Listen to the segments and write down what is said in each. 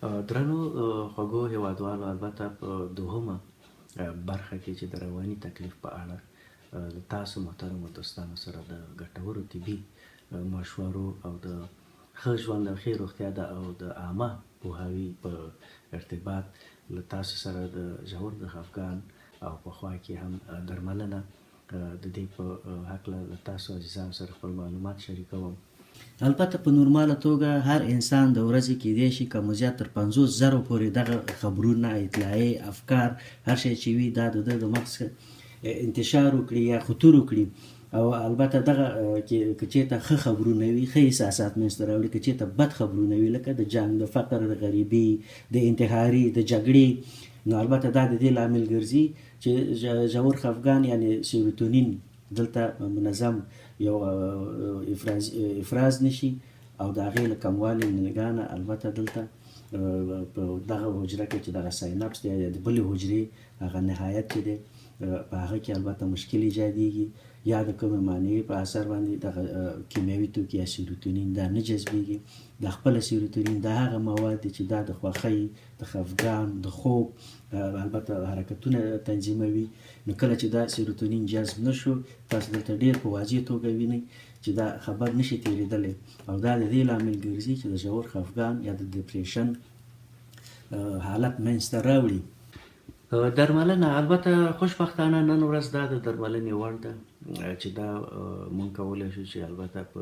درنو خوږو هېوادوالو، البته په دوهمه برخه کې چې د رواني تکلیف په اړه له تاسو محترمو دوستانو سره د ګټورو طبي مشورو او د ښه ژوند او ښې روغتیا او د عامه پوهاوي په ارتباط له تاسو سره د ژور د خفګان او په خوا کې هم درملنه د دې په هکله له تاسو عزیزانو سره خپل معلومات شریکوم. البته په نورماله توګه هر انسان د ورځې کېدای شي کم زیات تر 50,000 پورې دغه خبرونه، اطلاعیې، افکار، هر شی چې وي دا د ده د مغز انتشار وکړي یا خطور وکړي. او البته دغه که چېرته ښه خبرونه وي، ښه احساسات منځته راوړي. که چېرته بد خبرونه وي لکه د جنګ، د فقر، د غریبۍ، د انتحاري، د جګړې، نو البته دا د دې لامل ګرځي چې ژور خفګان یعنی سیروتونین دلته منظم یو افراز نشي او د هغې له کموالي نګانه البته دلته په دغه حجره کې چې دغه سایناپس دی یا د بلې حجرې هغه نهایت چې دی په هغه کې البته مشکل ایجادېږي یا د کومې مانعې په اثر باندې دغه کیمیاوي توکي یا سیروتونین دا نه جذبېږي. د خپله سیروتونین دا هغه مواد دي چې دا د خوښۍ، د خفګان، د خوب البته حرکتونه تنظیموي. نو کله چې دا سیروتونین جذب نشو، تاسو دلته ډېر په واضح توګه وینئ چې دا خبر نشي تېرېدلی او دا د دې لامل ګرځي چې د ژور خفګان یا د ډپریشن حالت منځته راوړي. درملنه البته خوشبختانه نن ورځ دا د درملنې وړ ده چې دا مونږ کولی شو چې البته په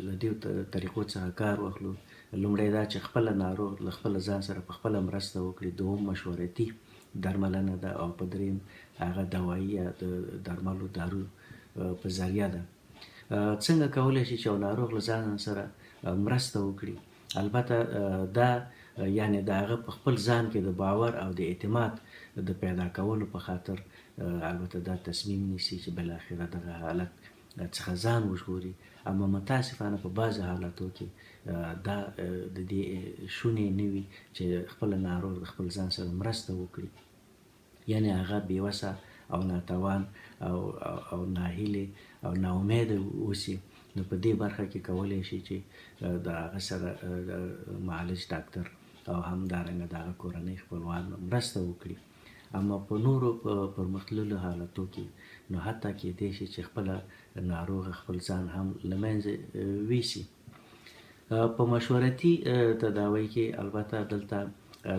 له دریو طریقو څخه کار واخلو. لومړی دا چې خپله ناروغ له خپله ځان سره په خپله مرسته وکړي، دوم مشورتي درملنه ده، او په دریم هغه دوایي یا د درملو دارو په ذریعه ده. څنګه کولی شي چې یو ناروغ له ځان سره مرسته وکړي؟ البته دا یعنی د هغه په خپل ځان کې د باور او د اعتماد د پیدا کولو په خاطر البته دا تصمیم نیسي چې بالاخره دغه حالت څخه ځان وژغوري. اما متاسفانه په بعضې حالاتو کې دا د دې شونې نه وي چې خپل ناروغ د خپل ځان سره مرسته وکړي، یعنی هغه بېوسه او ناتوان او ناهیلې او ناامیده اوسي. نو په دې برخه کې کولی شي چې د هغه سره معالج ډاکټر او همدارنګه د هغه کورنۍ خپلوان مرسته وکړي. اما په نورو پرمختللو حالتو کې نو حتی کېدای شي چې خپله ناروغ خپل ځان هم له منځه ویسي. په مشورتي تداوی کې البته دلته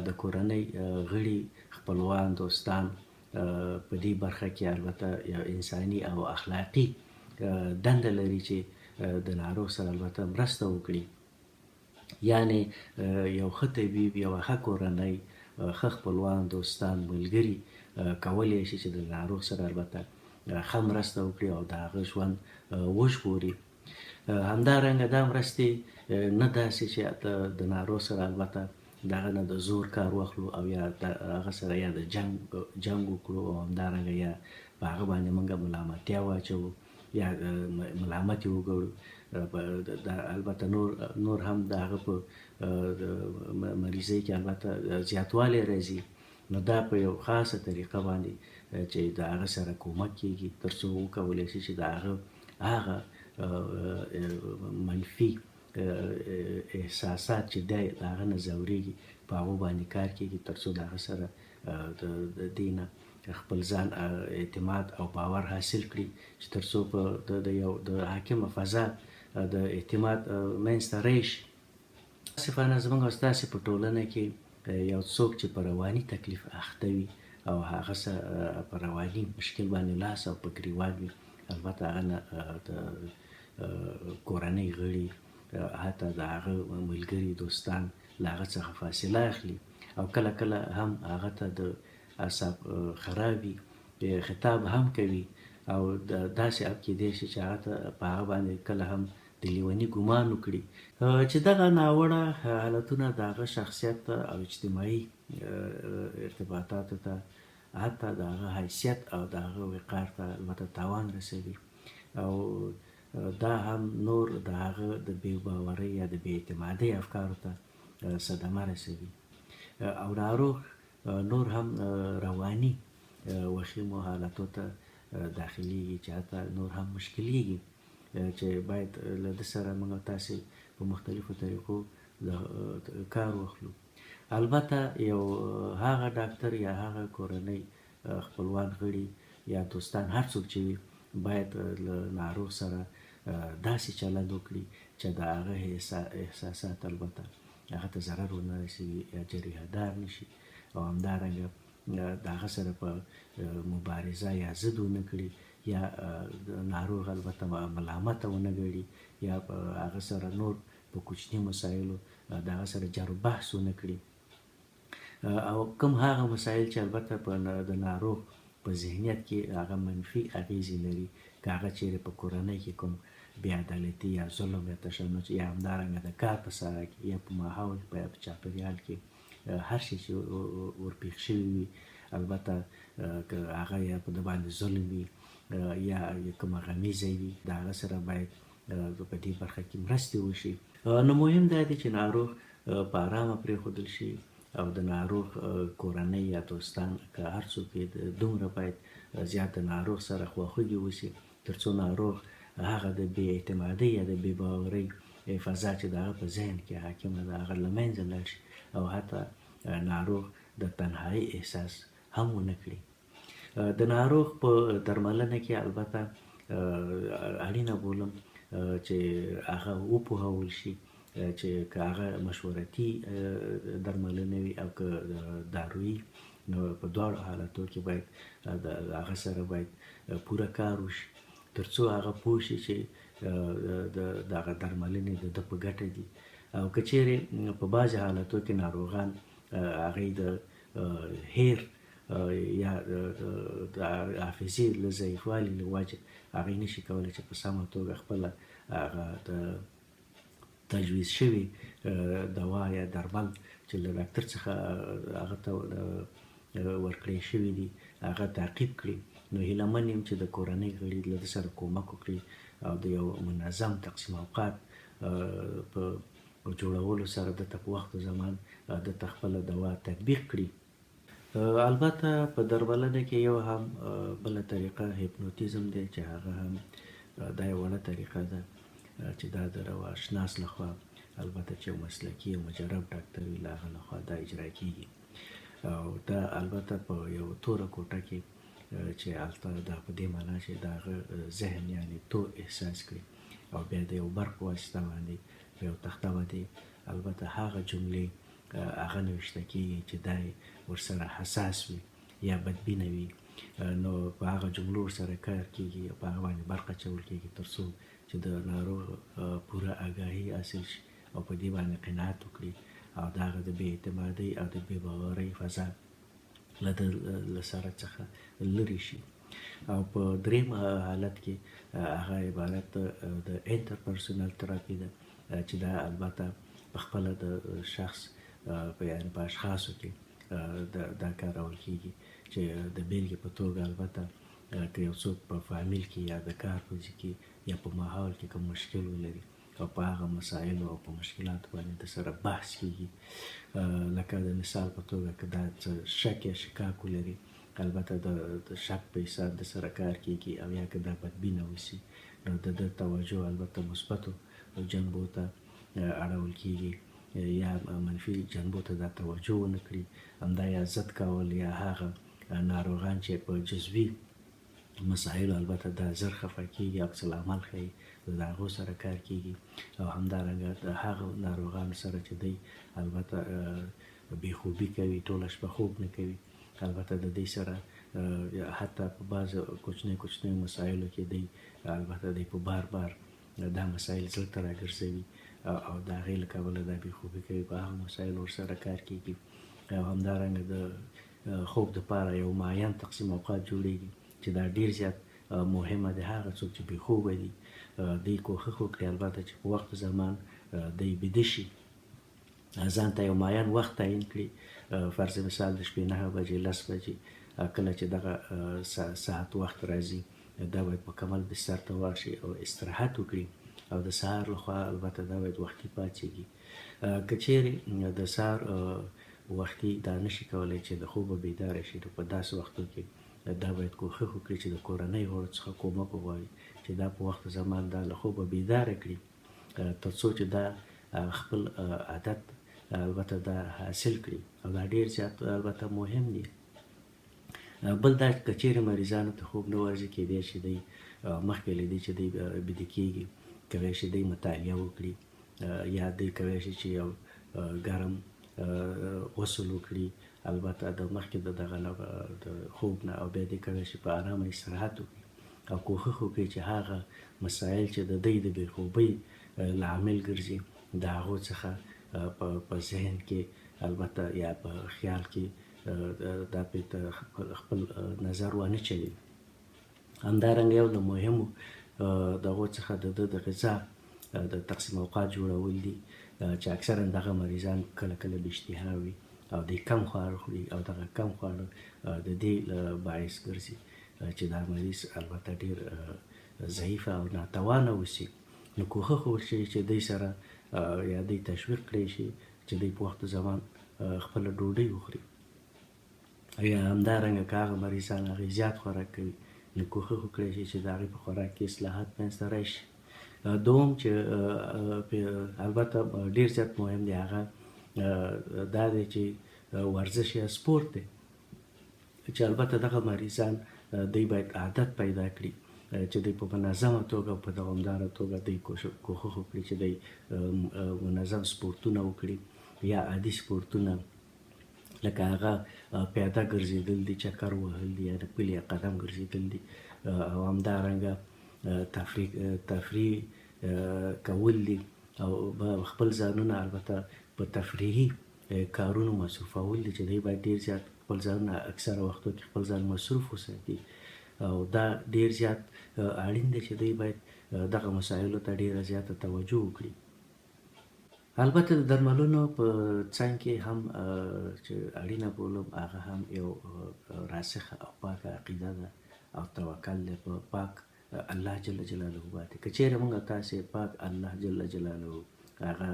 د کورنۍ غړي، خپلوان، دوستان په دې برخه کې البته یو انساني او اخلاقي دنده لري چې د ناروغ سره البته مرسته وکړي. یعنی یو ښه طبیب، یو ښه کورنۍ، ښه خپلوان، دوستان، ملګري کولی شي چې د ناروغ سره البته ښه مرسته وکړي او د هغه ژوند وژغوري. همدارنګه دا مرستې نه داسې چې د ناروغ سره البته دغه نه د زور کار واخلو او یا هغه سره یا د جنګ وکړو او همدارنګه یا په هغه باندې موږ ملامتیا واچوو یا ملامت یې وګڼو. البته نور هم د هغه په مریضۍ کې البته زیاتوالی راځي. نو دا په یو خاصه طریقه باندې چې د هغه سره کومک کېږي تر څو وکولی شي چې د هغه منفي احساسات چې دی د هغه نه ځورېږي په هغو باندې کار کېږي تر څو د هغه سره د دې نه خپل ځان اعتماد او باور حاصل کړي چې تر څو د حاکمه فضا د اعتماد منځته راشي. متاسفانه زموږ او ستاسې په ټولنه کې یو څوک چې په رواني تکلیف اخته وي او هغه په رواني مشکل باندې لاس او په ګریوان وي، البته هغه نه د کورنۍ غړي، حتی د هغه ملګري، دوستان له هغه څخه فاصله اخلي او کله کله هم هغه ته د اعصاب خرابي خطاب هم کوي او داسې کېدای شي چې هغه ته په هغه باندې کله هم د لیوني ګمان وکړي چې دغه ناوړه حالتونه د هغه شخصیت او اجتماعي ارتباطاتو ته، حتی د هغه حیثیت او د هغه وقار ته البته تاوان رسوي او دا هم نور د هغه د بې باورۍ یا د بې اعتمادۍ افکارو ته صدمه رسوي او ناروغ نور هم رواني وخیمو حالتو ته داخليږي چې حتی نور هم مشکلېږي چې باید له ده سره موږ تاسې په مختلفو طریقو د کار واخلو. البته یو هغه ډاکټر یا هغه کورنۍ خپلوان غړي یا دوستان هر څوک چې وي باید له ناروغ سره داسې چلند وکړي چې د هغه احساسات البته هغه ته ضرر ونه رسوي یا جریحه دار نه شي، او همدارنګه د هغه سره په مبارزه یا ضد ونه کړي یا ناروغ البته ملامته ونه ګڼي یا په هغه سره نور په کوچني مسایلو د هغه سره جر و بحث ونه کړي، او کوم هغه مسایل چې البته په د ناروغ په ذهنیت کې هغه منفي اغیزې لري، که هغه چیرې په کورنۍ کې کوم بې عدالتي یا ظلم یا تشنج یا همدارنګه د کار په ساحه کې یا په ماحول په چاپېریال کې هر شي چې ورپېښ شوي وي، البته که هغه یا په د باندې ظلم وي یا کومه غمیزه وي، د هغه سره باید په دې برخه کې مرستې وشي. نو مهم دا دی چې ناروغ په ارامه پرېښودل شي او د ناروغ کورنۍ یا دوستان که هر څوک دومره باید زیات د ناروغ سره خواخوږي وشي تر څو ناروغ هغه د بې اعتمادۍ یا د بې باورۍ فضا چې د هغه په ذهن کې حاکمه ده هغه له منځه لاړ شي او حتی ناروغ د تنهایي احساس هم ونه کړي. د ناروغ په درملنه کې البته اړینه بولم چې هغه وپوهول شي چې که هغه مشورتي درملنه وي او که دارویي، نو په دواړو حالتو کې باید د هغه سره باید پوره کار وشي تر څو هغه پوه شي چې د هغه درملنې د ده په ګټه دي. او که چیرې په بعضې حالتو کې ناروغان هغې د هیر یا د حافظې له ضعیفوالي له وجې هغې نشي کولی چې په سمه توګه خپله هغه د تجویز شوي دوا یا درمل چې له ډاکټر څخه هغه ته ورکړی شوي دي هغه تعقیب کړي. نو هیله من یم چې د کورنۍ غړي له ده سره کومک وکړي او د یو منظم تقسیم اوقات په جوړولو سره دته په وخت و زمان دته خپله دوا تطبیق کړي. البته په درملنه کې یو هم بله طریقه هیپنوتیزم دی چې هغه هم دا یو وړه طریقه ده چې دا د روانشناس لخوا البته چې یو مسلکي او مجرب ډاکټر وي له هغه لخوا دا اجرا کېږي، او دا البته په یو توره کوټه کې چې هلته دا په دې معنا چې د هغه ذهن یعنې تور احساس کړي او بیا د یو برق په واسطه باندې په یو تخته باندې البته هغه جملې هغه نوشته کېږي چې دا ورسره حساس وي یا بدبینه وي، نو په هغه جملو ورسره کار کېږي او په هغه باندې برق اچول کېږي تر څو چې د ناروغ پوره آګاهي حاصل شي او په دې باندې قناعت وکړي او د هغه د بې اعتمادۍ او د بې باورۍ فضا له ده له سره څخه لرې شي. او په دریم حالت کې هغه عبارت د انټرپرسونل تراپي ده چې دا البته په خپله د شخص یعنې په اشخاصو کې دا کارول کېږي چې د بېلګې په توګه البته که یو څوک په فامیل کې یا د کار په ځای کې یا په ماحول کې کوم مشکل ولري او په هغه مسایلو او په مشکلاتو باندې د سره بحث کېږي، لکه د مثال په توګه که دا شک یا شکاک ولري البته د شک په حساب د سره کار کېږي، او یا که دا بدبینه وسي نو د ده توجه البته مثبتو جنبو ته اړول کېږي یا منفي جنبو ته دا توجه ونه کړي، همدا یا ضد کول یا هغه ناروغان چې په جزوي مسایلو البته دا زر خفه کېږي عکس العمل ښیي د هغو سره کار کېږي، او همدارنګه د هغه ناروغانو سره چې دی البته بېخوبي کوي، ټوله شپه خوب نه کوي، البته د دې سره حتی په بعضو کوچنیو مسایلو کې دی البته دی په بار دا مسایل زړه ته راګرځوي او د هغې له کبله دا بېخوبي کوي، په هغه مسایلو ورسره کار کېږي، او همدارنګه د خوب دپاره یو معین تقسیم اوقات جوړېږي چې دا ډېر زیات مهمه ده. هغه څوک چې بېخوبه دي دوی کوښښ وکړي البته چې په وخت زمان دوی بیده شي، ځان ته یو معین وخت تعیین کړي، فرض مثال د شپې 9 بجې 10 بجې کله چې دغه ساعت وخت راځي دا باید مکمل بستر ته ورشي او استراحت وکړي، او د سهار لخوا البته دا باید وختي پاڅېږي. که چیرې د سهار وختي دا نشي کولی چې د خوبه بیداره شي، نو په داسې وختو کې دا باید کوښښ وکړي چې د کورنۍ غړو څخه کومک وغواړي چې دا په وخت زمان دا له خوبه بیداره کړي تر څو چې دا خپل عادت البته دا حاصل کړي او دا ډېر زیات البته مهم دي. بل دا که چیرې مریضانو ته خوب نه ورځي کیدای شي دی مخکې له دې چې دی بیده کېږي کولی شي دی مطالعه وکړي یا دی کولی شي چې یو ګرم غسل وکړي البته د مخکې د دغه د خوب نه او بیا دی کولی شي په ارامه استراحت وکړي او کوښښ وکړي چې هغه مسایل چې د دی د بېخوبۍ لامل ګرځي د هغو څخه په ذهن کې البته یا په خیال کې دا پرې خپل نظر وانه چوي. همدارنګه یو د مهمو دغو څخه د غذا د تقسیم اوقات جوړول دي چې اکثرا دغه مریضان کله کله بې اشتها وي او دوی کم خواړه خوري او دغه کم خواړه د دې باعث ګرځي چې دا مریض البته ډېر ضعیفه او ناتوانه اوسي. نو کوښښ وشي چې دوی سره یا دوی تشویق کړی شي چې دوی په وخت زمان خپله ډوډۍ وخوري. یا همدارنګه که هغه مریضان هغې زیات خوراک کوي نو کوښښ وکړی شي چې د هغې په خوراک کې اصلاحات منځته راشي. دوم چې البته ډېر زیات مهم دی هغه دا دی چې ورزش یا سپورت دی چې البته دغه مریضان دوی باید عادت پیدا کړي چې دوی په منظمه توګه او په دوامداره توګه دوی کوښښ وکړي چې دوی منظم سپورتونه وکړي یا عادي سپورتونه لکه هغه پیاده ګرځېدل دي، چکر وهل دي یا د پل یا قدم ګرځېدل دي او همدارنګه تفریح کول دي او خپل ځانونه البته په تفریحي کارونو مصروفول دي چې دوی باید ډېر زیات خپل ځانونه اکثره وختو کې خپل ځان مصروف وساتي او دا ډېر زیات اړین دی چې دوی باید دغه مسایلو ته ډېره زیاته توجه وکړي. البته د درملونو په څنګ کې هم چې اړینه بولم هغه هم یو راسخه او پاکه عقیده ده او توکل دی په پاک الله جل جلاله باندې. که چیرې موږ تاسې پاک الله جل جلاله هغه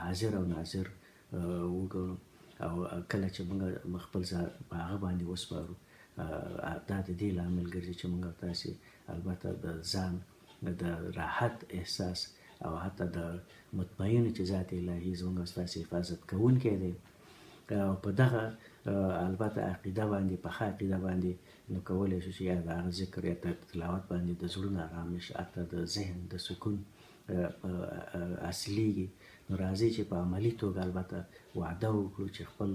حاضر او ناظر وګڼو او کله چې موږ خپل ځان په هغه باندې وسپارو دا د دې لامل ګرځي چې موږ تاسې البته د ځان د راحت احساس او حتی د مطمئن چې ذات الهي زموږ ستاسې حفاظت کوونکی دی او په دغه البته عقیده باندې پخه عقیده باندې نو کولی شو چې یا د هغه ذکر یا تلاوت باندې د زړونو ارامش حتی د ذهن د سکون اصلیږي. نو راځئ چې په عملي توګه البته وعده وکړو چې خپل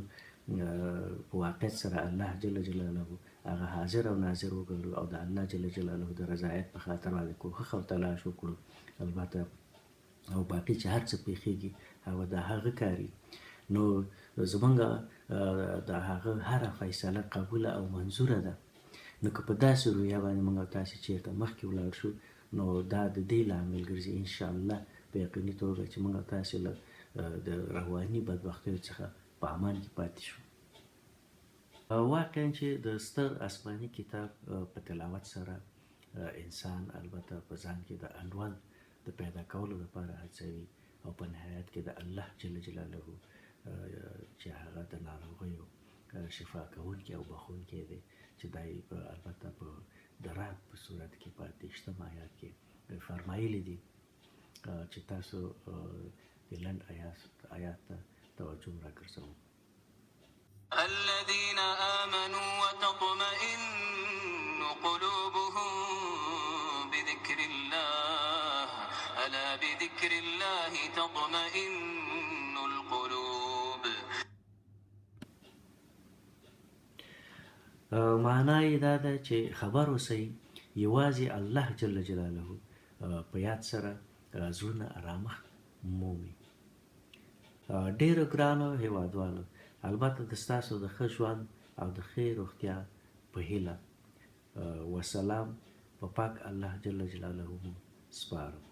په واقعیت سره الله جل جلاله هغه حاضر او ناظر وګڼو او د الله جل جلاله د رضایت په خاطر باندې کوښښ او تلاش وکړو البته او باقي چې هر څه پیښیږي هغه د هغه کاري. نو زمونږ د هغه هره فیصله قبوله او منظوره ده. نو که په داسې رویه باندې موږ تاسې چېرته مخکې ولاړ شو نو دا د دې لامل ګرځي انشاءالله په یقیني توګه چې موږ تاسې له د رواني بدبختیو څخه په امان کې پاتې شو. واقعا چې د ستر آسماني کتاب په تلاوت سره انسان البته په ځان کې د انډول د پیدا کولو لپاره هڅوي او په نهایت کې د الله جل جلاله چې هغه د ناروغیو شفا کوونکی او بخښونکی دی چې دا یې البته په د رعد په صورت کې په 28 آیات کې فرمایلی دي چې تاسو د لنډ آیات ته توجه راګرځوم. الذين آمنوا وتطمئن قلوبهم بذكر الله ألا بذكر الله تطمئن القلوب. معنا یې دا ده چې خبر اوسئ یوازې الله جل جلاله په یاد سره زړونه ارامښت مومي. ډېرو ګرانو هیوادوالو البته د ستاسو د ښه ژوند او د ښې روغتیا په هیله وسلام په پاک الله جل جلاله مو سپارم.